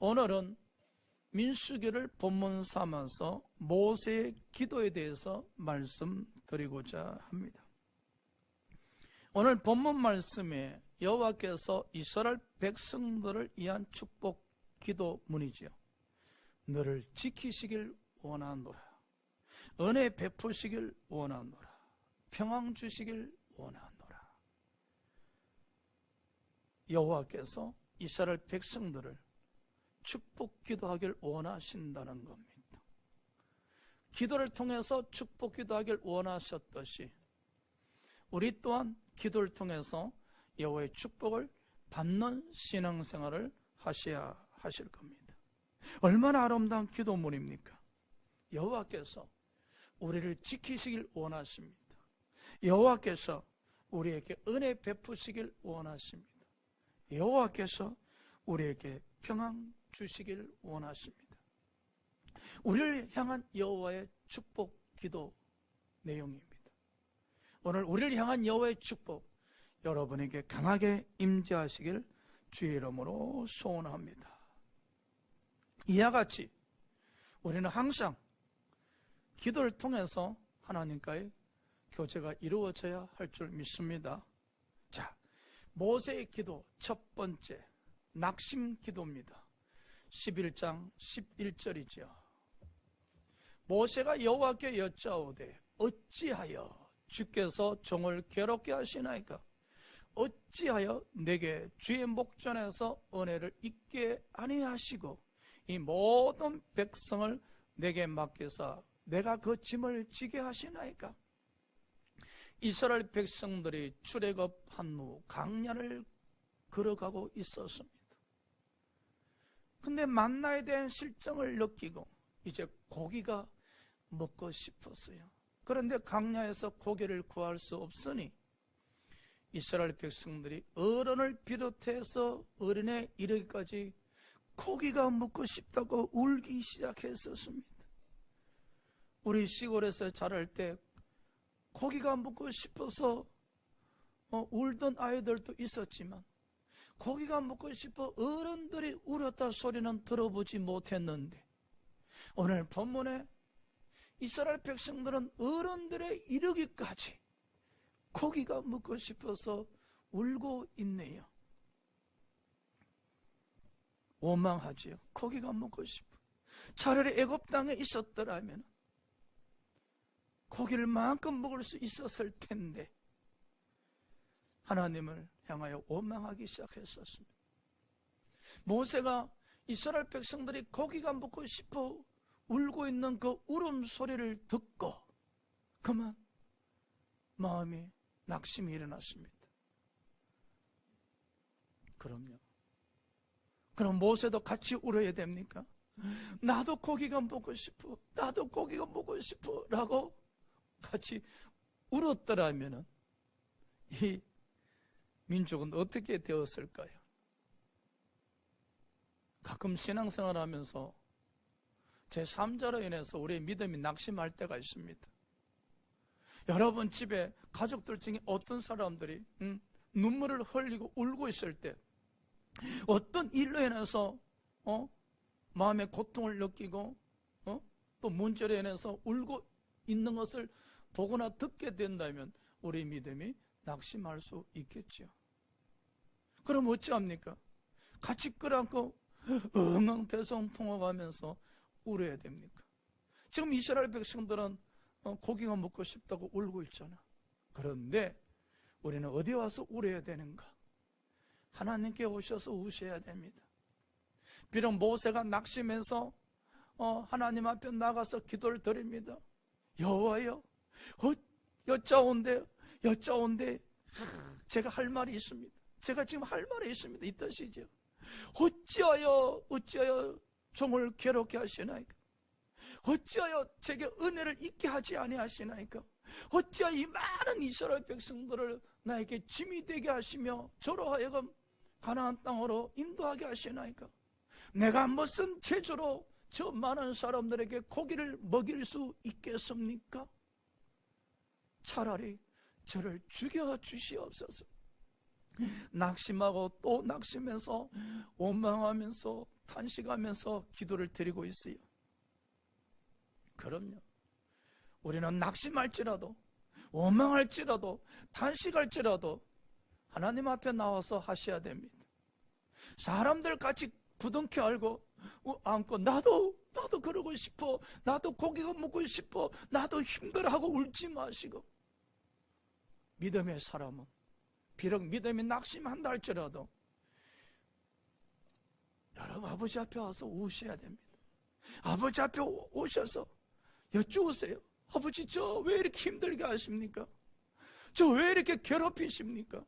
오늘은 민수기를 본문 삼아서 모세의 기도에 대해서 말씀드리고자 합니다. 오늘 본문 말씀에 여호와께서 이스라엘 백성들을 위한 축복 기도문이지요. 너를 지키시길 원하노라, 은혜 베푸시길 원하노라, 평안 주시길 원하노라. 여호와께서 이스라엘 백성들을 축복 기도하길 원하신다는 겁니다. 기도를 통해서 축복 기도하길 원하셨듯이 우리 또한 기도를 통해서 여호와의 축복을 받는 신앙생활을 하셔야 하실 겁니다. 얼마나 아름다운 기도문입니까? 여호와께서 우리를 지키시길 원하십니다. 여호와께서 우리에게 은혜 베푸시길 원하십니다. 여호와께서 우리에게 평안 주시길 원하십니다. 우리를 향한 여호와의 축복 기도 내용입니다. 오늘 우리를 향한 여호와의 축복 여러분에게 강하게 임재하시길 주의 이름으로 소원합니다. 이와 같이 우리는 항상 기도를 통해서 하나님과의 교제가 이루어져야 할 줄 믿습니다. 자, 모세의 기도 첫 번째 낙심 기도입니다. 11장 11절이죠. 모세가 여호와께 여짜오되 어찌하여 주께서 종을 괴롭게 하시나이까? 어찌하여 내게 주의 목전에서 은혜를 잊게 아니하시고 이 모든 백성을 내게 맡기사 내가 그 짐을 지게 하시나이까? 이스라엘 백성들이 출애굽한 후 광야를 걸어가고 있었습니다. 근데 만나에 대한 실정을 느끼고 이제 고기가 먹고 싶었어요. 그런데 광야에서 고기를 구할 수 없으니 이스라엘 백성들이 어른을 비롯해서 어린애 이르기까지 고기가 먹고 싶다고 울기 시작했었습니다. 우리 시골에서 자랄 때 고기가 먹고 싶어서 울던 아이들도 있었지만 고기가 먹고 싶어 어른들이 울었다 소리는 들어보지 못했는데 오늘 본문에 이스라엘 백성들은 어른들의 이르기까지 고기가 먹고 싶어서 울고 있네요. 원망하지요. 고기가 먹고 싶어. 차라리 애굽 땅에 있었더라면 고기를 마음껏 먹을 수 있었을 텐데 하나님을 향하여 원망하기 시작했었습니다. 모세가 이스라엘 백성들이 고기가 먹고 싶어 울고 있는 그 울음소리를 듣고 그만 마음이 낙심이 일어났습니다. 그럼요. 그럼 모세도 같이 울어야 됩니까? 나도 고기가 먹고 싶어, 나도 고기가 먹고 싶어 라고 같이 울었더라면 이 민족은 어떻게 되었을까요? 가끔 신앙생활 하면서 제3자로 인해서 우리의 믿음이 낙심할 때가 있습니다. 여러분 집에 가족들 중에 어떤 사람들이 눈물을 흘리고 울고 있을 때 어떤 일로 인해서 마음의 고통을 느끼고 또 문제로 인해서 울고 있는 것을 보거나 듣게 된다면 우리 믿음이 낙심할 수 있겠죠. 그럼 어찌합니까? 같이 끌어안고 엉엉대성통곡하면서 울어야 됩니까? 지금 이스라엘 백성들은 고기가 먹고 싶다고 울고 있잖아. 그런데 우리는 어디 와서 울어야 되는가? 하나님께 오셔서 우셔야 됩니다. 비록 모세가 낙심해서 하나님 앞에 나가서 기도를 드립니다. 여호와여, 여짜온데 제가 할 말이 있습니다. 제가 지금 할 말이 있습니다. 이 뜻이죠. 어찌하여 종을 괴롭게 하시나이까? 어찌하여 제게 은혜를 잊게 하지 아니하시나이까? 어찌하여 이 많은 이스라엘 백성들을 나에게 짐이 되게 하시며 저로 하여금 가나안 땅으로 인도하게 하시나이까? 내가 무슨 재주로 저 많은 사람들에게 고기를 먹일 수 있겠습니까? 차라리 저를 죽여주시옵소서. 낙심하고 또 낙심해서 원망하면서 탄식하면서 기도를 드리고 있어요. 그럼요. 우리는 낙심할지라도, 원망할지라도, 탄식할지라도 하나님 앞에 나와서 하셔야 됩니다. 사람들 같이 부둥켜 알고 안고 나도 그러고 싶어, 나도 고기가 먹고 싶어, 나도 힘들어하고 울지 마시고, 믿음의 사람은 비록 믿음이 낙심한다 할지라도 여러분 아버지 앞에 와서 우셔야 됩니다. 아버지 앞에 오셔서 여쭈으세요. 아버지, 저 왜 이렇게 힘들게 하십니까? 저 왜 이렇게 괴롭히십니까?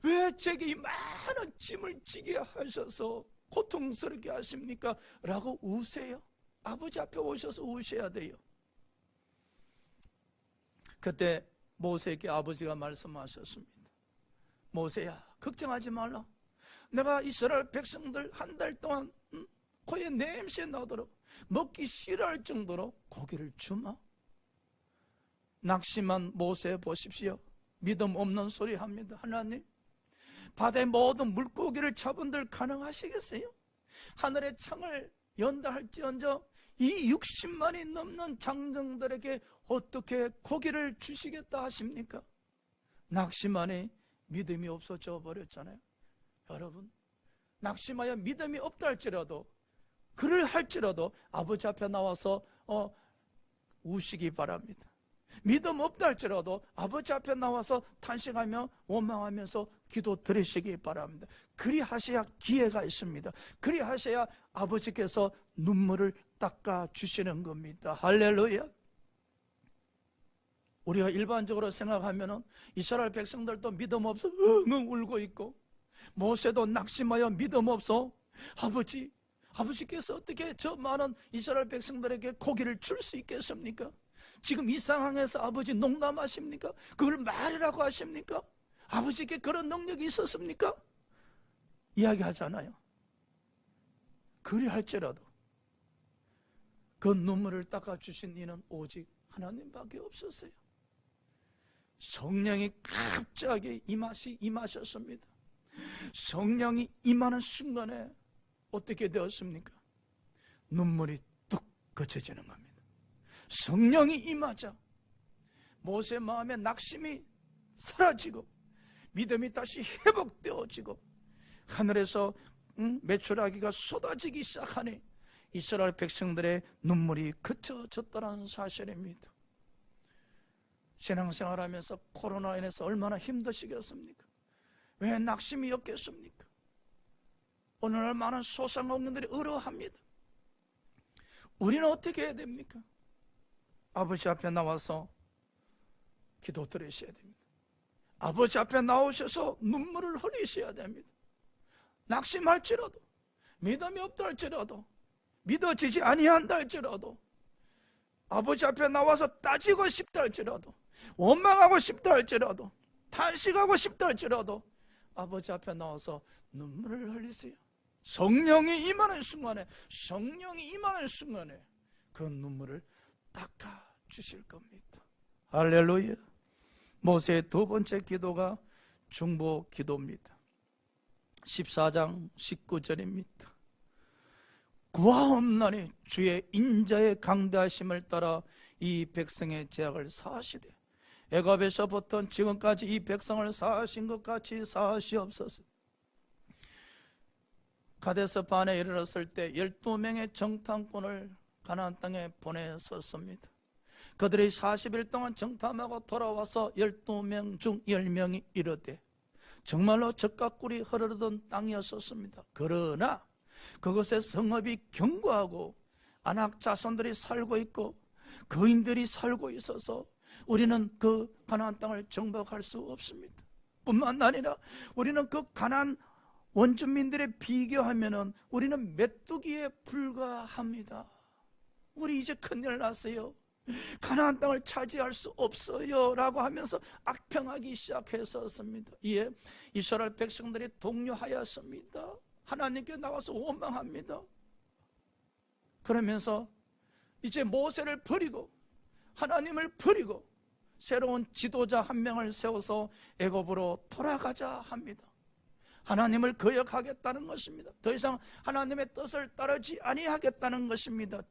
왜 제게 이 많은 짐을 지게 하셔서 고통스럽게 하십니까? 라고 우세요. 아버지 앞에 오셔서 우셔야 돼요. 그때 모세에게 아버지가 말씀하셨습니다. 모세야, 걱정하지 말라. 내가 이스라엘 백성들 한 달 동안 코에 냄새 나도록 먹기 싫어할 정도로 고기를 주마. 낙심한 모세 보십시오. 믿음 없는 소리 합니다. 하나님, 바다의 모든 물고기를 잡은들 가능하시겠어요? 하늘의 창을 연다 할지언정 이 60만이 넘는 장정들에게 어떻게 고기를 주시겠다 하십니까? 낙심하니 믿음이 없어져 버렸잖아요. 여러분, 낙심하여 믿음이 없다 할지라도, 그를 할지라도 아버지 앞에 나와서 우시기 바랍니다. 믿음 없다 할지라도 아버지 앞에 나와서 탄식하며 원망하면서 기도 드리시기 바랍니다. 그리하셔야 기회가 있습니다. 그리하셔야 아버지께서 눈물을 닦아 주시는 겁니다. 할렐루야. 우리가 일반적으로 생각하면 이스라엘 백성들도 믿음 없어 엉엉 울고 있고, 모세도 낙심하여 믿음 없어 아버지께서 어떻게 저 많은 이스라엘 백성들에게 고기를 줄 수 있겠습니까? 지금 이 상황에서 아버지 농담하십니까? 그걸 말이라고 하십니까? 아버지께 그런 능력이 있었습니까? 이야기하잖아요. 그리할지라도 그 눈물을 닦아주신 이는 오직 하나님밖에 없었어요. 성령이 갑자기 임하셨습니다. 성령이 임하는 순간에 어떻게 되었습니까? 눈물이 뚝 그쳐지는 겁니다. 성령이 임하자 모세 마음의 낙심이 사라지고 믿음이 다시 회복되어지고 하늘에서 메추라기가 쏟아지기 시작하니 이스라엘 백성들의 눈물이 그쳐졌다는 사실입니다. 신앙생활하면서 코로나 인해서 얼마나 힘드시겠습니까? 왜 낙심이 없겠습니까? 오늘날 많은 소상공인들이 어려워합니다. 우리는 어떻게 해야 됩니까? 아버지 앞에 나와서 기도 드리셔야 됩니다. 아버지 앞에 나오셔서 눈물을 흘리셔야 됩니다. 낙심할지라도, 믿음이 없다 할지라도, 믿어지지 아니한다 할지라도, 아버지 앞에 나와서 따지고 싶다 할지라도, 원망하고 싶다 할지라도, 탄식하고 싶다 할지라도 아버지 앞에 나와서 눈물을 흘리세요. 성령이 임하는 순간에 그 눈물을 닦아 주실 겁니다. 할렐루야. 모세의 두 번째 기도가 중보 기도입니다. 14장 19절입니다. 구하옵나니 주의 인자의 강대하심을 따라 이 백성의 죄악을 사하시되 애굽에서부터 지금까지 이 백성을 사하신 것 같이 사하시옵소서. 가데스 반에 이르렀을 때 12명의 정탐꾼을 가나안 땅에 보내셨습니다. 그들이 40일 동안 정탐하고 돌아와서 12명 중 10명이 이르되 정말로 젖과 꿀이 흐르던 땅이었었습니다. 그러나 그곳에 성읍이 견고하고 아낙 자손들이 살고 있고 거인들이 살고 있어서 우리는 그 가나안 땅을 정복할 수 없습니다. 뿐만 아니라 우리는 그 가나안 원주민들에 비교하면 우리는 메뚜기에 불과합니다. 우리 이제 큰일 났어요. 가나안 땅을 차지할 수 없어요 라고 하면서 악평하기 시작했었습니다. 이에 이스라엘 백성들이 동요하였습니다. 하나님께 나와서 원망합니다. 그러면서 이제 모세를 버리고 하나님을 버리고 새로운 지도자 한 명을 세워서 애굽으로 돌아가자 합니다. 하나님을 거역하겠다는 것입니다. 더 이상 하나님의 뜻을 따르지 아니하겠다는 것입니다.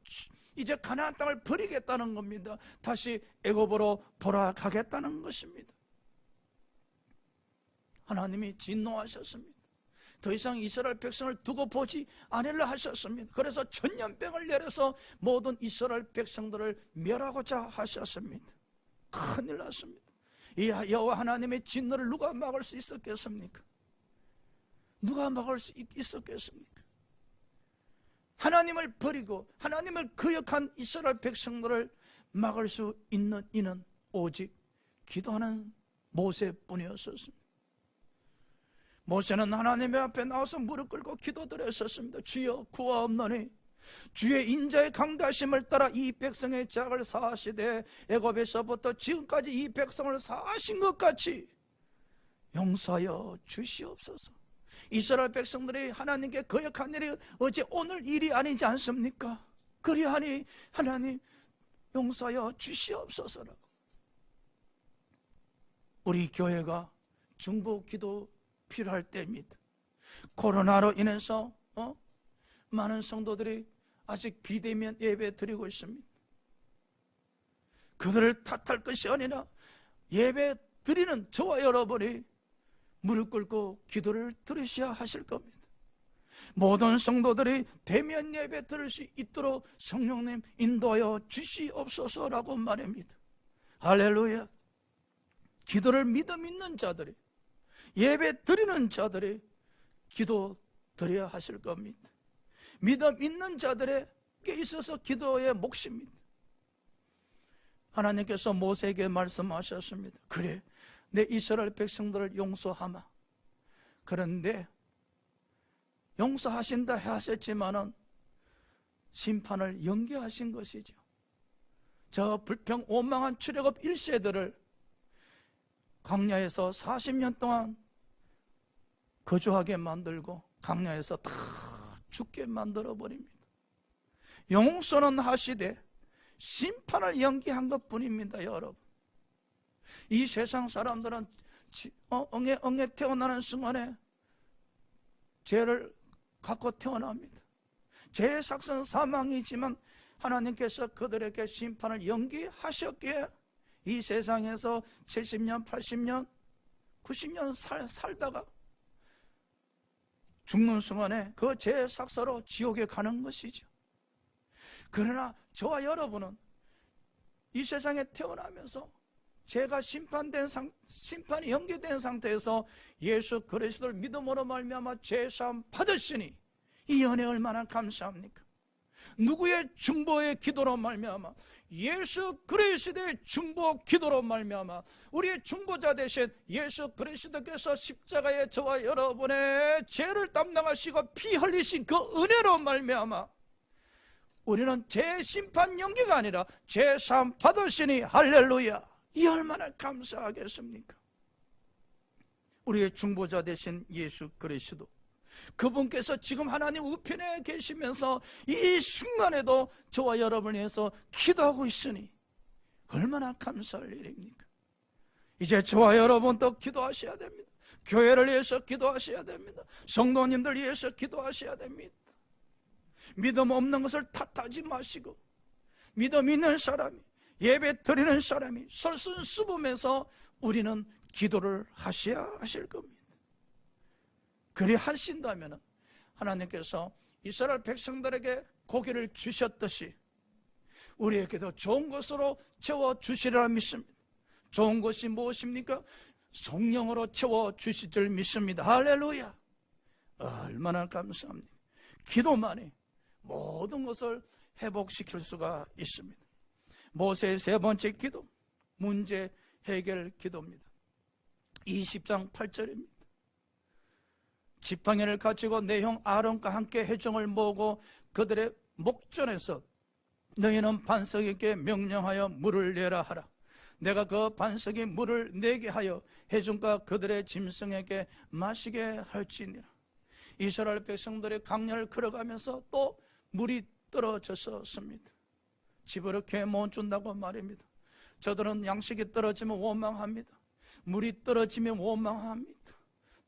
이제 가나안 땅을 버리겠다는 겁니다. 다시 애굽으로 돌아가겠다는 것입니다. 하나님이 진노하셨습니다. 더 이상 이스라엘 백성을 두고 보지 않으려 하셨습니다. 그래서 천년병을 내려서 모든 이스라엘 백성들을 멸하고자 하셨습니다. 큰일 났습니다. 이 여호와 하나님의 진노를 누가 막을 수 있었겠습니까? 누가 막을 수 있었겠습니까? 하나님을 버리고 하나님을 거역한 이스라엘 백성들을 막을 수 있는 이는 오직 기도하는 모세뿐이었습니다. 모세는 하나님의 앞에 나와서 무릎 꿇고 기도드렸었습니다. 주여 구하옵나니 주의 인자의 강다심을 따라 이 백성의 죄악을 사하시되 애굽에서부터 지금까지 이 백성을 사하신 것 같이 용서하여 주시옵소서. 이스라엘 백성들이 하나님께 거역한 일이 어제 오늘 일이 아니지 않습니까? 그리하니 하나님 용서하여 주시옵소서라고. 우리 교회가 중보 기도 필요할 때입니다. 코로나로 인해서 많은 성도들이 아직 비대면 예배 드리고 있습니다. 그들을 탓할 것이 아니라 예배 드리는 저와 여러분이 무릎 꿇고 기도를 드리셔야 하실 겁니다. 모든 성도들이 대면 예배 드릴 수 있도록 성령님 인도하여 주시옵소서라고 말합니다. 할렐루야. 기도를 믿음 있는 자들이, 예배 드리는 자들이 기도 드려야 하실 겁니다. 믿음 있는 자들에게 있어서 기도의 몫입니다. 하나님께서 모세에게 말씀하셨습니다. 그래, 내 이스라엘 백성들을 용서하마. 그런데 용서하신다 하셨지만은 심판을 연기하신 것이죠. 저 불평 오망한 출애굽 1세들을 광야에서 40년 동안 거주하게 만들고 광야에서 다 죽게 만들어 버립니다. 용서는 하시되 심판을 연기한 것뿐입니다. 여러분, 이 세상 사람들은 엉에 태어나는 순간에 죄를 갖고 태어납니다. 죄의 삭은 사망이지만 하나님께서 그들에게 심판을 연기하셨기에 이 세상에서 70년, 80년, 90년 살다가 죽는 순간에 그 죄의 삭서로 지옥에 가는 것이죠. 그러나 저와 여러분은 이 세상에 태어나면서 죄가 심판이 연기된 상태에서 예수 그리스도를 믿음으로 말미암아 죄사함 받으시니 이 은혜 얼마나 감사합니까? 누구의 중보의 기도로 말미암아? 예수 그리스도의 중보 기도로 말미암아 우리의 중보자 되신 예수 그리스도께서 십자가에 저와 여러분의 죄를 담당하시고 피 흘리신 그 은혜로 말미암아 우리는 죄 심판 연기가 아니라 죄사함 받으시니 할렐루야. 이 얼마나 감사하겠습니까? 우리의 중보자 되신 예수 그리스도, 그분께서 지금 하나님 우편에 계시면서 이 순간에도 저와 여러분을 위해서 기도하고 있으니 얼마나 감사할 일입니까? 이제 저와 여러분도 기도하셔야 됩니다. 교회를 위해서 기도하셔야 됩니다. 성도님들 위해서 기도하셔야 됩니다. 믿음 없는 것을 탓하지 마시고 믿음 있는 사람이, 예배 드리는 사람이 설순수범해서 우리는 기도를 하셔야 하실 겁니다. 그리 하신다면 하나님께서 이스라엘 백성들에게 고기를 주셨듯이 우리에게도 좋은 것으로 채워주시리라 믿습니다. 좋은 것이 무엇입니까? 성령으로 채워주실 줄 믿습니다. 할렐루야. 얼마나 감사합니다. 기도만이 모든 것을 회복시킬 수가 있습니다. 모세의 세 번째 기도, 문제 해결 기도입니다. 20장 8절입니다. 지팡이를 가지고 내 형 아론과 함께 회중을 모으고 그들의 목전에서 너희는 반석에게 명령하여 물을 내라 하라. 내가 그 반석에 물을 내게 하여 회중과 그들의 짐승에게 마시게 할지니라. 이스라엘 백성들의 강야를 걸어가면서 또 물이 떨어졌었습니다. 집어렇게 못 준다고 말입니다. 저들은 양식이 떨어지면 원망합니다. 물이 떨어지면 원망합니다.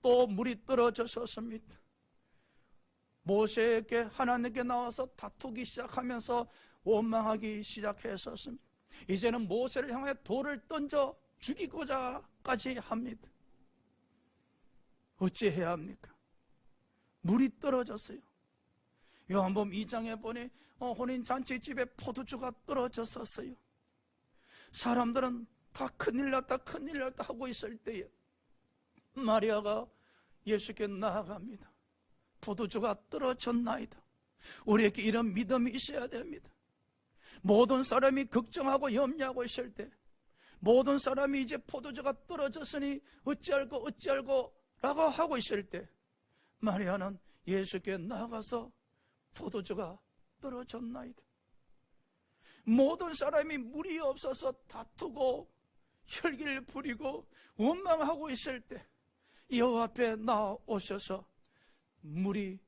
또 물이 떨어졌었습니다. 모세에게 하나님께 나와서 다투기 시작하면서 원망하기 시작했었습니다. 이제는 모세를 향해 돌을 던져 죽이고자까지 합니다. 어찌해야 합니까? 물이 떨어졌어요. 요한복음 2장에 보니 혼인잔치집에 포도주가 떨어졌었어요. 사람들은 다 큰일 났다 하고 있을 때에 마리아가 예수께 나아갑니다. 포도주가 떨어졌나이다. 우리에게 이런 믿음이 있어야 됩니다. 모든 사람이 걱정하고 염려하고 있을 때, 모든 사람이 이제 포도주가 떨어졌으니 어찌할꼬 라고 하고 있을 때, 마리아는 예수께 나아가서 포도주가 떨어졌나이다. 모든 사람이 물이 없어서 다투고 혈기를 부리고 원망하고 있을 때 여호와 앞에 나오셔서 물이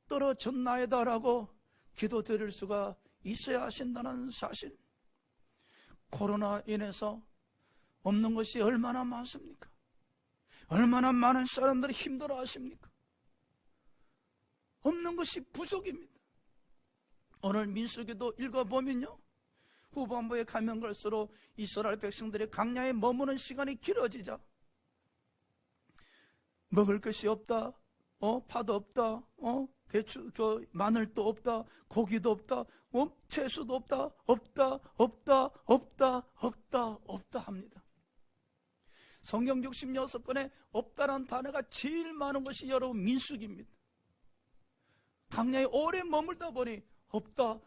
떨어졌나이다 라고 기도드릴 수가 있어야 하신다는 사실. 코로나 인해서 없는 것이 얼마나 많습니까? 얼마나 많은 사람들이 힘들어 하십니까? 없는 것이 부족입니다. 오늘 민수기도 읽어보면요, 후반부에 가면 갈수록 이스라엘 백성들이 광야에 머무는 시간이 길어지자 먹을 것이 없다, 파도 없다, 대추, 마늘도 없다, 고기도 없다, 채소도 없다 합니다. 성경 66권에 없다라는 단어가 제일 많은 것이 여러분 민수기입니다. 광야에 오래 머물다 보니 없다,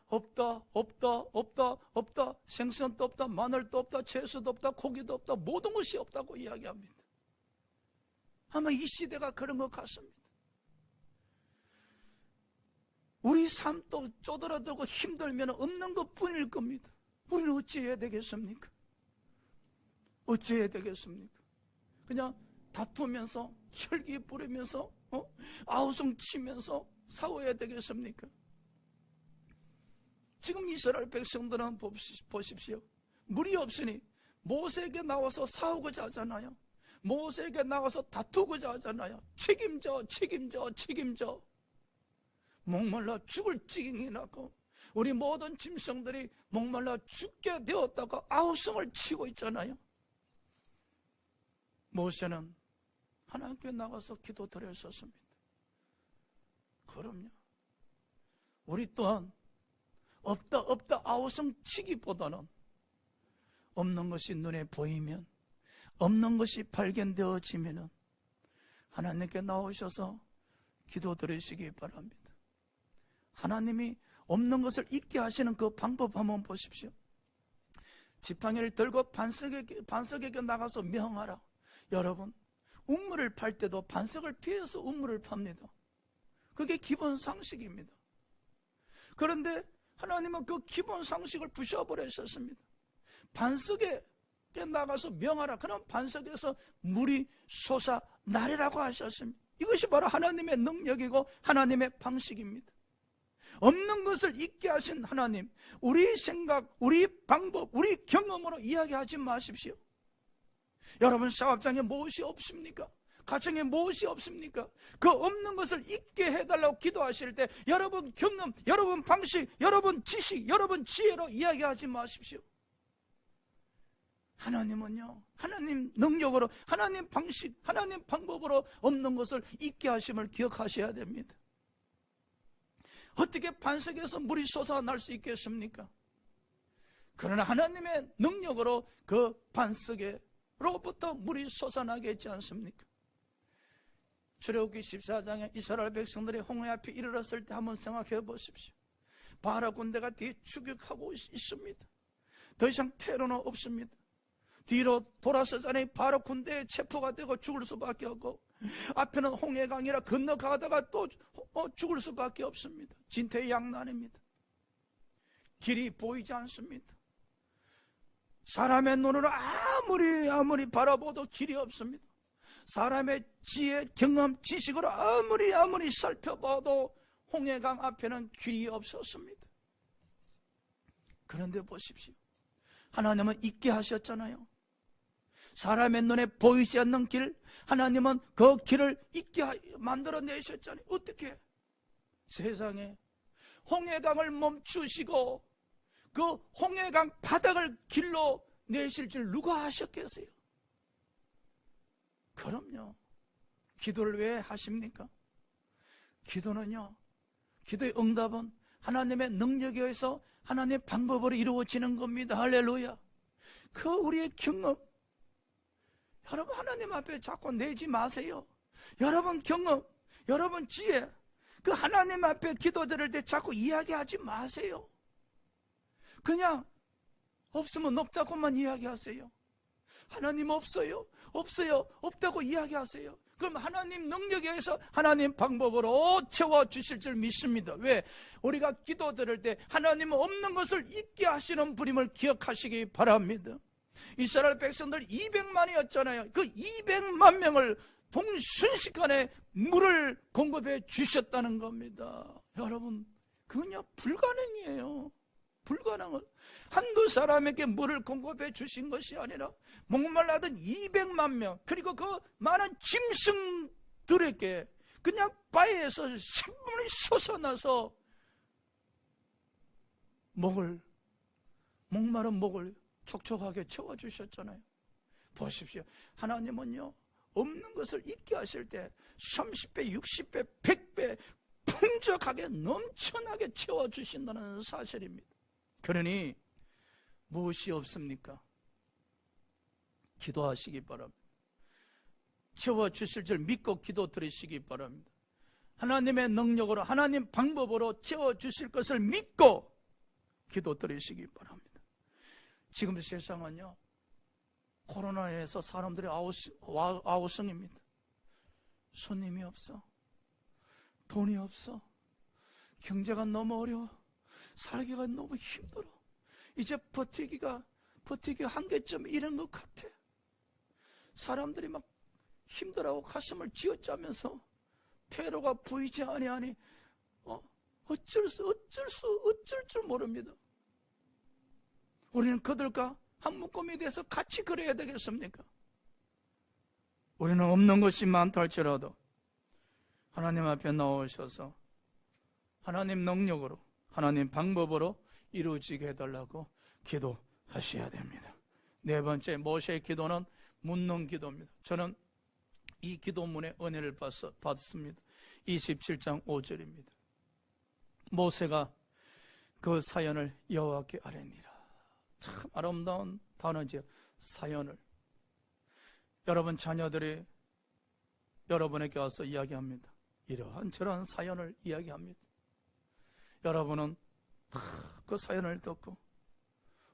생선도 없다, 마늘도 없다, 채소도 없다, 고기도 없다, 모든 것이 없다고 이야기합니다. 아마 이 시대가 그런 것 같습니다. 우리 삶도 쪼들어들고 힘들면 없는 것 뿐일 겁니다. 우리는 어찌해야 되겠습니까? 어찌해야 되겠습니까? 그냥 다투면서 혈기 부리면서 아우성 치면서 싸워야 되겠습니까? 지금 이스라엘 백성들은 보십시오. 물이 없으니 모세에게 나와서 싸우고자 하잖아요. 모세에게 나와서 다투고자 하잖아요. 책임져. 목말라 죽을 지경이 났고 우리 모든 짐승들이 목말라 죽게 되었다가 아우성을 치고 있잖아요. 모세는 하나님께 나가서 기도드렸었습니다. 그럼요. 우리 또한 없다 아우성 치기보다는 없는 것이 눈에 보이면, 없는 것이 발견되어지면 하나님께 나오셔서 기도드리시기 바랍니다. 하나님이 없는 것을 잊게 하시는 그 방법 한번 보십시오. 지팡이를 들고 반석에게 나가서 명하라. 여러분, 우물을 팔 때도 반석을 피해서 우물을 팝니다. 그게 기본 상식입니다. 그런데 하나님은 그 기본 상식을 부셔버리셨습니다. 반석에 나가서 명하라. 그럼 반석에서 물이 솟아나리라고 하셨습니다. 이것이 바로 하나님의 능력이고 하나님의 방식입니다. 없는 것을 잊게 하신 하나님, 우리 생각, 우리 방법, 우리 경험으로 이야기하지 마십시오. 여러분 사업장에 무엇이 없습니까? 가정에 무엇이 없습니까? 그 없는 것을 잊게 해달라고 기도하실 때 여러분 경험, 여러분 방식, 여러분 지식, 여러분 지혜로 이야기하지 마십시오. 하나님은요, 하나님 능력으로, 하나님 방식, 하나님 방법으로 없는 것을 잊게 하심을 기억하셔야 됩니다. 어떻게 반석에서 물이 솟아날 수 있겠습니까? 그러나 하나님의 능력으로 그 반석에로부터 물이 솟아나게 했지 않습니까? 출애굽기 14장에 이스라엘 백성들이 홍해 앞에 이르렀을 때 한번 생각해 보십시오. 바라 군대가 뒤에 추격하고 있습니다. 더 이상 테러는 없습니다. 뒤로 돌아서자니 바로 군대에 체포가 되고 죽을 수밖에 없고, 앞에는 홍해강이라 건너가다가 또 죽을 수밖에 없습니다. 진퇴양난입니다. 길이 보이지 않습니다. 사람의 눈으로 아무리 바라봐도 길이 없습니다. 사람의 지혜, 경험, 지식으로 아무리 살펴봐도 홍해강 앞에는 길이 없었습니다. 그런데 보십시오. 하나님은 잊게 하셨잖아요. 사람의 눈에 보이지 않는 길, 하나님은 그 길을 있게 만들어내셨잖아요. 어떻게? 세상에 홍해강을 멈추시고 그 홍해강 바닥을 길로 내실 줄 누가 하셨겠어요? 그럼요. 기도를 왜 하십니까? 기도는요, 기도의 응답은 하나님의 능력에 의해서 하나님의 방법으로 이루어지는 겁니다. 할렐루야. 그 우리의 경험, 여러분 하나님 앞에 자꾸 내지 마세요. 여러분 경험, 여러분 지혜, 그 하나님 앞에 기도드릴 때 자꾸 이야기하지 마세요. 그냥 없으면 없다고만 이야기하세요. 하나님 없어요, 없어요, 없다고 이야기하세요. 그럼 하나님 능력에 의해서 하나님 방법으로 채워주실 줄 믿습니다. 왜? 우리가 기도드릴 때 하나님은 없는 것을 잊게 하시는 분임을 기억하시기 바랍니다. 이스라엘 백성들 200만이었잖아요. 그 200만 명을 동순식간에 물을 공급해 주셨다는 겁니다. 여러분, 그건요 불가능이에요. 불가능은 한두 사람에게 물을 공급해 주신 것이 아니라 목말라던 200만 명, 그리고 그 많은 짐승들에게 그냥 바위에서 신문이 솟아나서 목마른 목을 촉촉하게 채워주셨잖아요. 보십시오. 하나님은요 없는 것을 잊게 하실 때 30배, 60배, 100배 풍족하게 넘쳐나게 채워주신다는 사실입니다. 그러니 무엇이 없습니까? 기도하시기 바랍니다. 채워주실 줄 믿고 기도 드리시기 바랍니다. 하나님의 능력으로, 하나님 방법으로 채워주실 것을 믿고 기도 드리시기 바랍니다. 지금 세상은요 코로나에서 사람들이 아우성입니다. 손님이 없어, 돈이 없어, 경제가 너무 어려워, 살기가 너무 힘들어, 이제 버티기 한계점 이런 것 같아. 사람들이 막 힘들어하고 가슴을 쥐어짜면서 퇴로가 보이지 아니하니 어쩔 줄 모릅니다. 우리는 그들과 한 묶음이 돼서 같이 그래야 되겠습니까? 우리는 없는 것이 많다 할지라도 하나님 앞에 나오셔서 하나님 능력으로, 하나님 방법으로 이루어지게 해달라고 기도하셔야 됩니다. 네 번째, 모세의 기도는 묻는 기도입니다. 저는 이 기도문의 은혜를 받습니다. 27장 5절입니다. 모세가 그 사연을 여호와께 아뢰니라. 참 아름다운 단어죠. 사연을. 여러분 자녀들이 여러분에게 와서 이야기합니다. 이러한 저러한 사연을 이야기합니다. 여러분은 그 사연을 듣고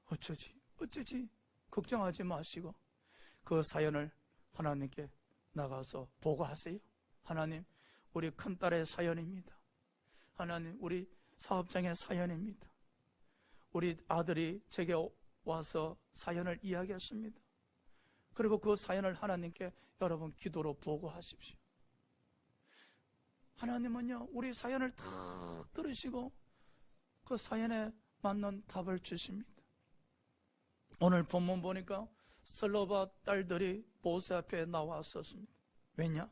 어쩌지 걱정하지 마시고 그 사연을 하나님께 나가서 보고하세요. 하나님, 우리 큰딸의 사연입니다. 하나님, 우리 사업장의 사연입니다. 우리 아들이 제게 와서 사연을 이야기했습니다. 그리고 그 사연을 하나님께 여러분 기도로 보고하십시오. 하나님은요 우리 사연을 다 들으시고 그 사연에 맞는 답을 주십니다. 오늘 본문 보니까 슬로바 딸들이 모세 앞에 나왔었습니다. 왜냐?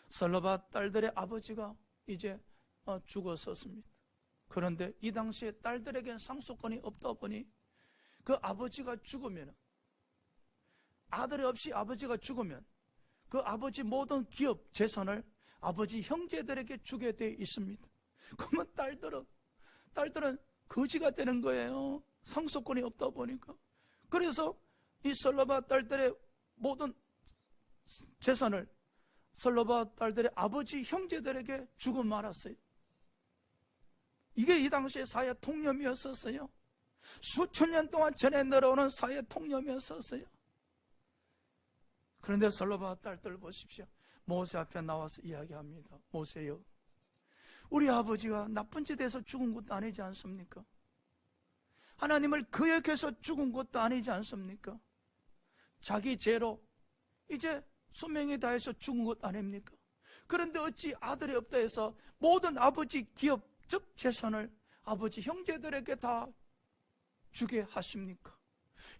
슬로바 딸들의 아버지가 이제 죽었었습니다. 그런데 이 당시에 딸들에겐 상속권이 없다 보니 그 아버지가 죽으면, 아들이 없이 아버지가 죽으면 그 아버지 모든 기업 재산을 아버지 형제들에게 주게 돼 있습니다. 그러면 딸들은 거지가 되는 거예요. 상속권이 없다 보니까. 그래서 이 슬로바 딸들의 모든 재산을 슬로바 딸들의 아버지 형제들에게 주고 말았어요. 이게 이 당시의 사회 통념이었었어요. 수천 년 동안 전해 내려오는 사회 통념이었었어요. 그런데 슬로바 딸들 보십시오. 모세 앞에 나와서 이야기합니다. 모세요, 우리 아버지가 나쁜 짓에서 죽은 것도 아니지 않습니까? 하나님을 거역해서 죽은 것도 아니지 않습니까? 자기 죄로 이제 수명이 다해서 죽은 것 아닙니까? 그런데 어찌 아들이 없다 해서 모든 아버지 기업 즉 재산을 아버지 형제들에게 다 주게 하십니까?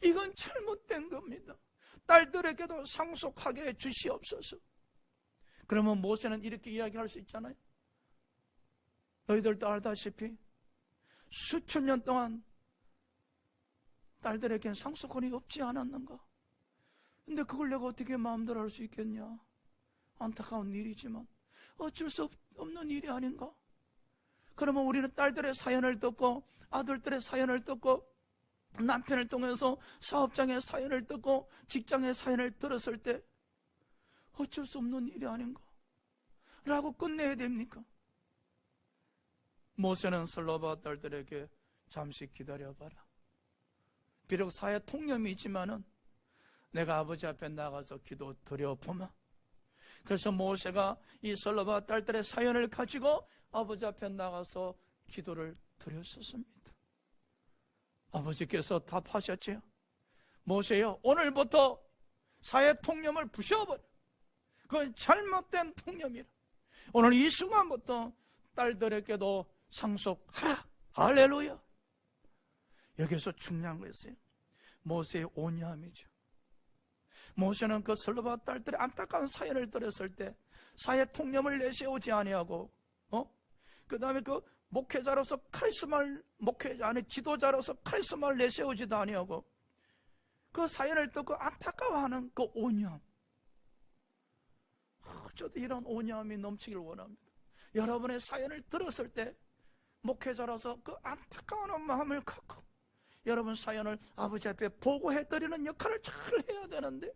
이건 잘못된 겁니다. 딸들에게도 상속하게 해 주시옵소서. 그러면 모세는 이렇게 이야기할 수 있잖아요. 너희들도 알다시피 수천 년 동안 딸들에겐 상속권이 없지 않았는가? 근데 그걸 내가 어떻게 마음대로 할 수 있겠냐? 안타까운 일이지만 어쩔 수 없는 일이 아닌가? 그러면 우리는 딸들의 사연을 듣고 아들들의 사연을 듣고 남편을 통해서 사업장의 사연을 듣고 직장의 사연을 들었을 때 어쩔 수 없는 일이 아닌가? 라고 끝내야 됩니까? 모세는 슬로바 딸들에게 잠시 기다려봐라. 비록 사회 통념이 있지만은 내가 아버지 앞에 나가서 기도 드려보마. 그래서 모세가 이 슬로바 딸들의 사연을 가지고 아버지 앞에 나가서 기도를 드렸었습니다. 아버지께서 답하셨지요. 모세여, 오늘부터 사회 통념을 부셔버려. 그건 잘못된 통념이라. 오늘 이 순간부터 딸들에게도 상속하라. 할렐루야. 여기서 중요한 것이 모세의 온유함이죠. 모세는 그 슬로바 딸들의 안타까운 사연을 들었을 때 사회 통념을 내세우지 아니하고 그 다음에 그 목회자로서 카리스마를, 목회자 안에 지도자로서 카리스마를 내세우지도 아니하고 그 사연을 듣고 안타까워하는 그 온유함. 저도 이런 온유함이 넘치길 원합니다. 여러분의 사연을 들었을 때 목회자로서 그 안타까운 마음을 갖고 여러분 사연을 아버지 앞에 보고해드리는 역할을 잘 해야 되는데,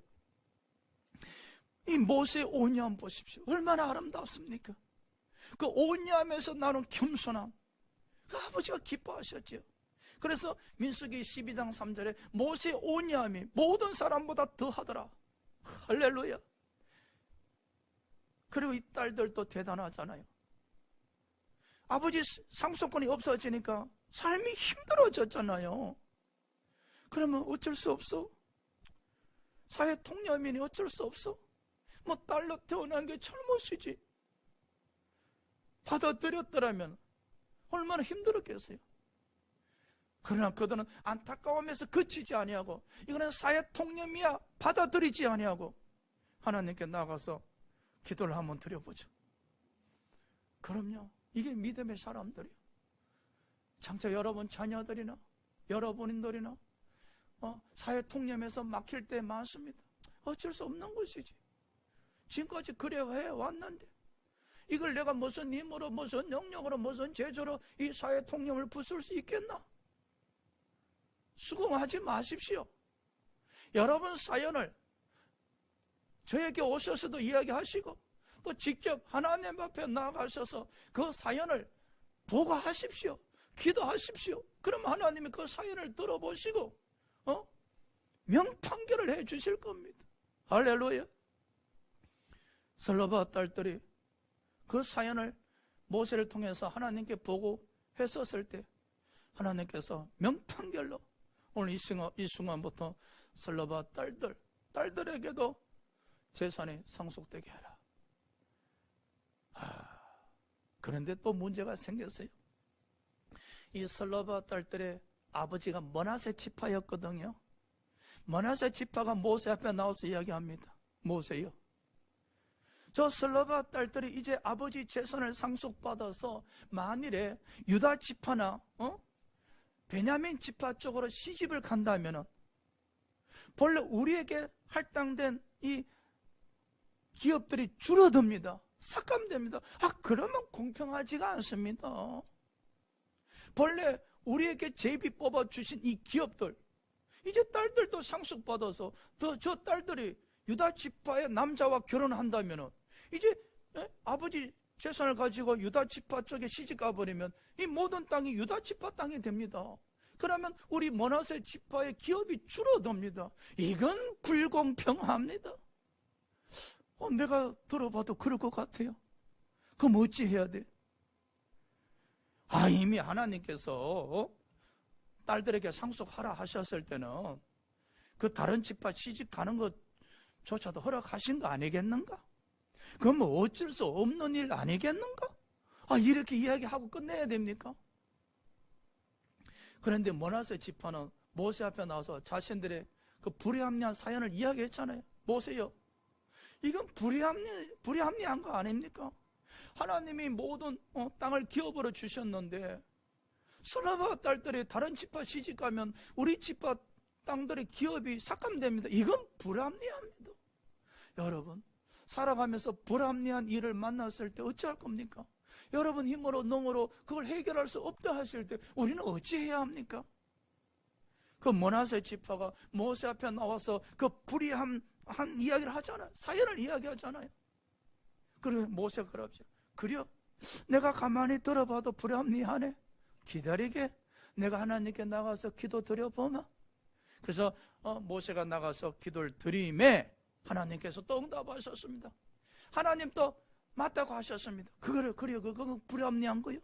이 모세의 온유함 보십시오. 얼마나 아름답습니까? 그 온유함에서 나는 겸손함, 그 아버지가 기뻐하셨죠. 그래서 민수기 12장 3절에 모세의 온유함이 모든 사람보다 더하더라. 할렐루야. 그리고 이 딸들도 대단하잖아요. 아버지 상속권이 없어지니까 삶이 힘들어졌잖아요. 그러면 어쩔 수 없어? 사회 통념이니 어쩔 수 없어? 뭐 딸로 태어난 게 잘못이지. 받아들였더라면 얼마나 힘들었겠어요. 그러나 그들은 안타까움에서 그치지 아니하고 이거는 사회 통념이야 받아들이지 아니하고 하나님께 나가서 기도를 한번 드려보죠. 그럼요. 이게 믿음의 사람들이요. 장차 여러분 자녀들이나 여러분들이나 사회 통념에서 막힐 때 많습니다. 어쩔 수 없는 것이지. 지금까지 그래 해왔는데 이걸 내가 무슨 힘으로 무슨 능력으로 무슨 제조로 이 사회 통념을 부술 수 있겠나? 수긍하지 마십시오. 여러분 사연을 저에게 오셔서도 이야기하시고 또 직접 하나님 앞에 나가셔서 그 사연을 보고하십시오. 기도하십시오. 그럼 하나님이 그 사연을 들어보시고 명판결을 해 주실 겁니다. 할렐루야. 슬로바 딸들이 그 사연을 모세를 통해서 하나님께 보고했었을 때 하나님께서 명판결로 오늘 이 순간부터 슬로바 딸들에게도 재산이 상속되게 하라. 그런데 또 문제가 생겼어요. 이 슬로바 딸들의 아버지가 므낫세 지파였거든요. 므낫세 지파가 모세 앞에 나와서 이야기합니다. 모세요, 저 슬로바 딸들이 이제 아버지 재산을 상속받아서 만일에 유다 지파나 베냐민 지파 쪽으로 시집을 간다면 본래 우리에게 할당된 이 기업들이 줄어듭니다. 삭감됩니다. 그러면 공평하지가 않습니다. 본래 우리에게 제비 뽑아주신 이 기업들 이제 딸들도 상속받아서 저 딸들이 유다 지파의 남자와 결혼한다면 이제 아버지 재산을 가지고 유다 지파 쪽에 시집 가버리면 이 모든 땅이 유다 지파 땅이 됩니다. 그러면 우리 므낫세 지파의 기업이 줄어듭니다. 이건 불공평합니다. 내가 들어봐도 그럴 것 같아요. 그럼 어찌 해야 돼? 이미 하나님께서 딸들에게 상속하라 하셨을 때는 그 다른 지파 시집 가는 것조차도 허락하신 거 아니겠는가? 그건 뭐 어쩔 수 없는 일 아니겠는가? 이렇게 이야기하고 끝내야 됩니까? 그런데 므낫세 지파는 모세 앞에 나와서 자신들의 그 불합리한 사연을 이야기했잖아요. 보세요. 이건 불합리한 거 아닙니까? 하나님이 모든 땅을 기업으로 주셨는데 설라바 딸들이 다른 지파 시집가면 우리 지파 땅들의 기업이 삭감됩니다. 이건 불합리합니다. 여러분, 살아가면서 불합리한 일을 만났을 때 어찌할 겁니까? 여러분 힘으로 능으로 그걸 해결할 수 없다 하실 때 우리는 어찌해야 합니까? 그 므낫세 지파가 모세 앞에 나와서 그 불의한 이야기를 하잖아요. 사연을 이야기하잖아요. 그래 모세가 그러죠. 그려 내가 가만히 들어봐도 불합리하네. 기다리게 내가 하나님께 나가서 기도 드려보마. 그래서 모세가 나가서 기도를 드림에 하나님께서 또 응답하셨습니다. 하나님 또 맞다고 하셨습니다. 그거는 불합리한 거예요.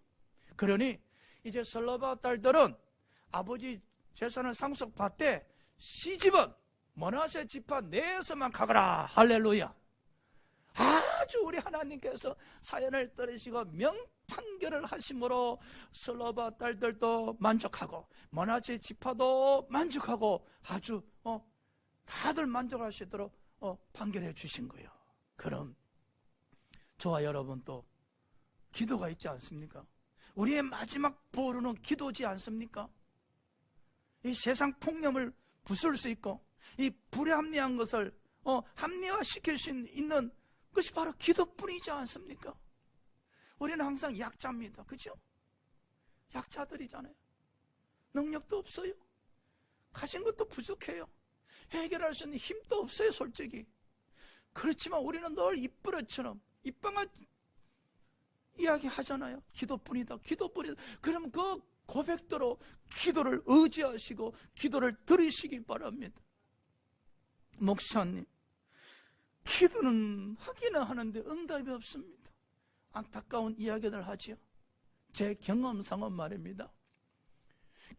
그러니 이제 설라바 딸들은 아버지 재산을 상속받되 시집은 므낫세 지파 내에서만 가거라. 할렐루야. 아주 우리 하나님께서 사연을 들으시고 명판결을 하심으로 설라바 딸들도 만족하고 므낫세 지파도 만족하고 아주 다들 만족하시도록 판결해 주신 거예요. 그럼 저와 여러분 또 기도가 있지 않습니까? 우리의 마지막 보루는 기도지 않습니까? 이 세상 폭력을 부술 수 있고 이 불합리한 것을 합리화시킬 수 있는 것이 바로 기도뿐이지 않습니까? 우리는 항상 약자입니다. 그죠? 약자들이잖아요. 능력도 없어요. 가진 것도 부족해요. 해결할 수 있는 힘도 없어요, 솔직히. 그렇지만 우리는 늘 입버릇처럼 입방아 이야기 하잖아요. 기도뿐이다. 그럼 그 고백대로 기도를 의지하시고 기도를 드리시기 바랍니다. 목사님, 기도는 하기는 하는데 응답이 없습니다. 안타까운 이야기들 하지요. 제 경험상은 말입니다.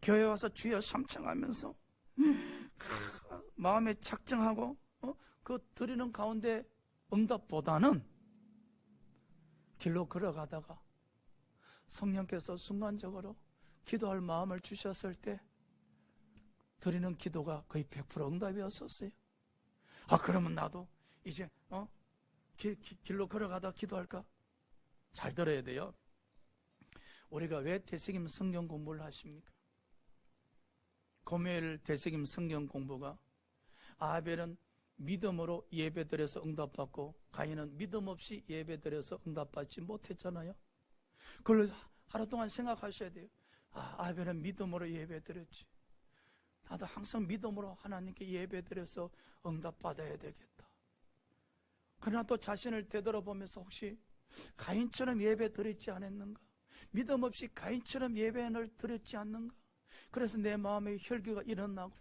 교회 와서 주여 삼창하면서 마음에 작정하고 그 드리는 가운데 응답보다는 길로 걸어가다가 성령께서 순간적으로 기도할 마음을 주셨을 때 드리는 기도가 거의 100% 응답이었었어요. 그러면 나도 이제 길로 걸어가다 기도할까? 잘 들어야 돼요. 우리가 왜 대세김 성경 공부를 하십니까? 금요일 대세김 성경 공부가 아벨은 믿음으로 예배드려서 응답받고 가인은 믿음 없이 예배드려서 응답받지 못했잖아요. 그걸 하루 동안 생각하셔야 돼요. 아벨은 믿음으로 예배드렸지. 나도 항상 믿음으로 하나님께 예배드려서 응답받아야 되겠다. 그러나 또 자신을 되돌아보면서 혹시 가인처럼 예배드렸지 않았는가? 믿음 없이 가인처럼 예배를 드렸지 않는가? 그래서 내 마음에 혈기가 일어나고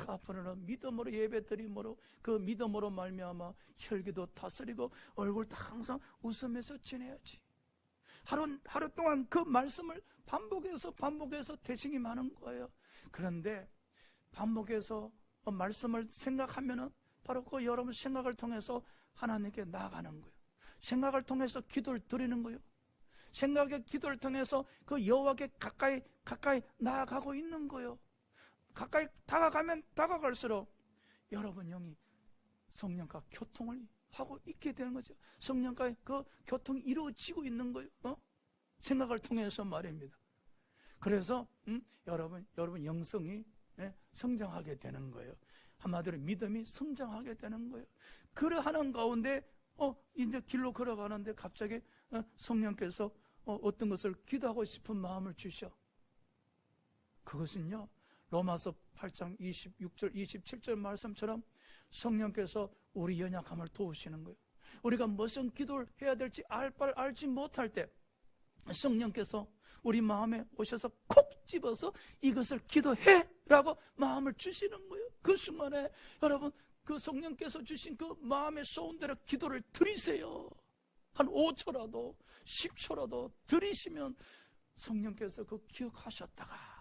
앞으로는 믿음으로 예배드림으로 그 믿음으로 말미암아 혈기도 다스리고 얼굴도 항상 웃으면서 지내야지. 하루 동안 그 말씀을 반복해서 대신이 많은 거예요. 그런데 반복해서 말씀을 생각하면은 바로 그 여러분 생각을 통해서 하나님께 나아가는 거예요. 생각을 통해서 기도를 드리는 거예요. 생각의 기도를 통해서 그 여호와께 가까이 나아가고 있는 거예요. 가까이 다가가면 다가갈수록 여러분 영이 성령과 교통을 하고 있게 되는 거죠. 성령과 그 교통이 이루어지고 있는 거예요. 생각을 통해서 말입니다. 그래서 여러분 영성이 성장하게 되는 거예요. 한마디로 믿음이 성장하게 되는 거예요. 그러하는 가운데 이제 길로 걸어가는데 갑자기 성령께서 어떤 것을 기도하고 싶은 마음을 주셔. 그것은요 로마서 8장 26절 27절 말씀처럼 성령께서 우리 연약함을 도우시는 거예요. 우리가 무슨 기도를 해야 될지 알지 못할 때 성령께서 우리 마음에 오셔서 콕 집어서 이것을 기도해라고 마음을 주시는 거예요. 그 순간에 여러분 그 성령께서 주신 그 마음에 쏘은 대로 기도를 드리세요. 한 5초라도 10초라도 드리시면 성령께서 그 기억하셨다가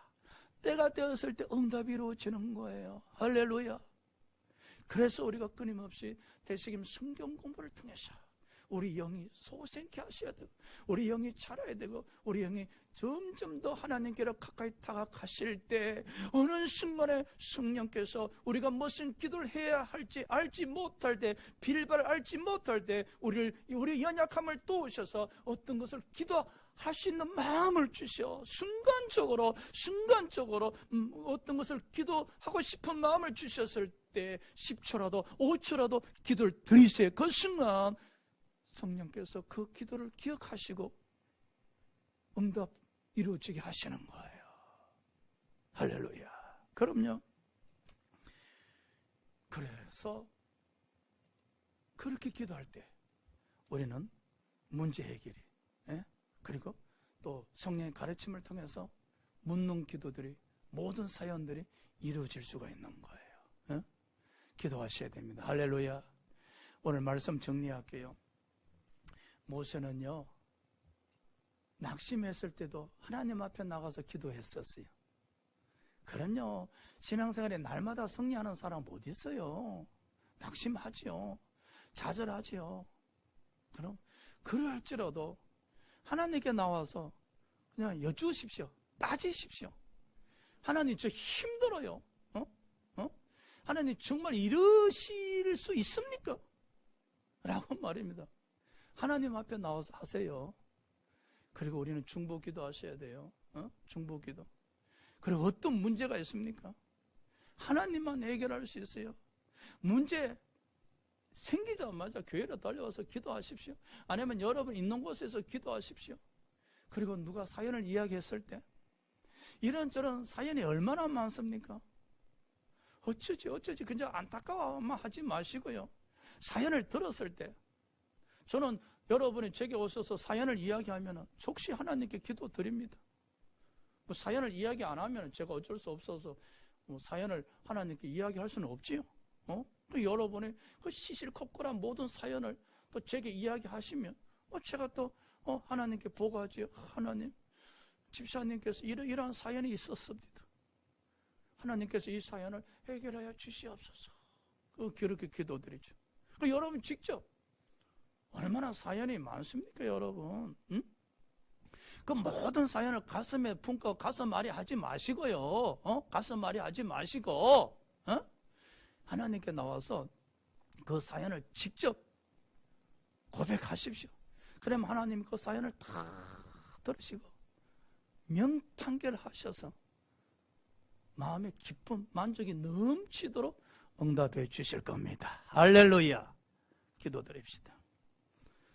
때가 되었을 때 응답이 이루어지는 거예요. 할렐루야. 그래서 우리가 끊임없이 대세김 성경 공부를 통해서 우리 영이 소생케 하셔야 되고, 우리 영이 자라야 되고, 우리 영이 점점 더 하나님께로 가까이 다가가실 때 어느 순간에 성령께서 우리가 무슨 기도를 해야 할지 알지 못할 때, 빌바를 알지 못할 때 우리 연약함을 도우셔서 어떤 것을 기도할 수 있는 마음을 주셔 순간적으로 어떤 것을 기도하고 싶은 마음을 주셨을 때 10초라도 5초라도 기도를 드리세요. 그 순간 성령께서 그 기도를 기억하시고 응답 이루어지게 하시는 거예요. 할렐루야. 그럼요. 그래서 그렇게 기도할 때 우리는 문제 해결이, 그리고 또 성령의 가르침을 통해서 묻는 기도들이, 모든 사연들이 이루어질 수가 있는 거예요. 기도하셔야 됩니다. 할렐루야. 오늘 말씀 정리할게요. 모세는요, 낙심했을 때도 하나님 앞에 나가서 기도했었어요. 그럼요, 신앙생활에 날마다 승리하는 사람 못 있어요. 낙심하지요. 좌절하지요. 그럼 그럴지라도 하나님께 나와서 그냥 여쭈십시오. 따지십시오. 하나님, 저 힘들어요. 하나님, 정말 이러실 수 있습니까? 라고 말입니다. 하나님 앞에 나와서 하세요. 그리고 우리는 중보기도 하셔야 돼요. 중보기도. 그리고 어떤 문제가 있습니까? 하나님만 해결할 수 있어요. 문제 생기자마자 교회로 달려와서 기도하십시오. 아니면 여러분 있는 곳에서 기도하십시오. 그리고 누가 사연을 이야기했을 때 이런저런 사연이 얼마나 많습니까? 어쩌지 그냥 안타까워만 하지 마시고요. 사연을 들었을 때 저는 여러분이 제게 오셔서 사연을 이야기하면 즉시 하나님께 기도 드립니다. 뭐 사연을 이야기 안 하면 제가 어쩔 수 없어서 사연을 하나님께 이야기할 수는 없지요. 또 여러분의 그 시실컵콜한 모든 사연을 또 제게 이야기하시면 제가 또 하나님께 보고하지요. 하나님, 집사님께서 이러한 사연이 있었습니다. 하나님께서 이 사연을 해결하여 주시옵소서. 그렇게 기도드리죠. 여러분 직접 얼마나 사연이 많습니까, 여러분? 그 모든 사연을 가슴에 품고 가슴앓이 하지 마시고요. 가슴앓이 하지 마시고, 하나님께 나와서 그 사연을 직접 고백하십시오. 그러면 하나님 그 사연을 다 들으시고 명판결하셔서 마음의 기쁨, 만족이 넘치도록 응답해 주실 겁니다. 할렐루야. 기도드립시다.